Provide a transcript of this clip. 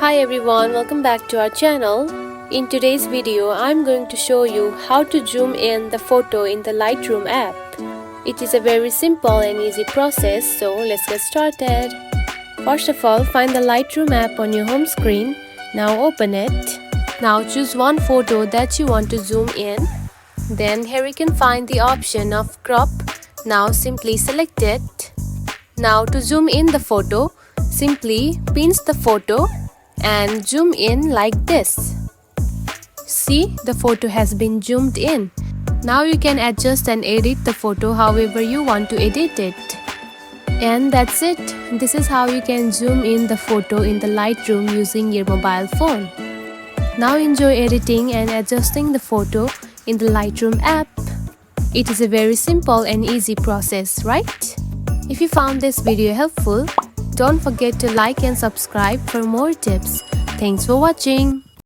Hi everyone, welcome back to our channel. In today's video, I'm going to show you how to zoom in the photo in the Lightroom app. It is a very simple and easy process, so let's get started. First of all, find the Lightroom app on your home screen. Now open it. Now choose one photo that you want to zoom in. Then here you can find the option of crop. Now simply select it. Now to zoom in the photo, simply pinch the photo and zoom in like this. See, the photo has been zoomed in. Now you can adjust and edit the photo however you want to edit it. And that's it. This is how you can zoom in the photo in the Lightroom using your mobile phone. Now enjoy editing and adjusting the photo in the Lightroom app. It is a very simple and easy process, right? If you found this video helpful, don't forget to like and subscribe for more tips. Thanks for watching.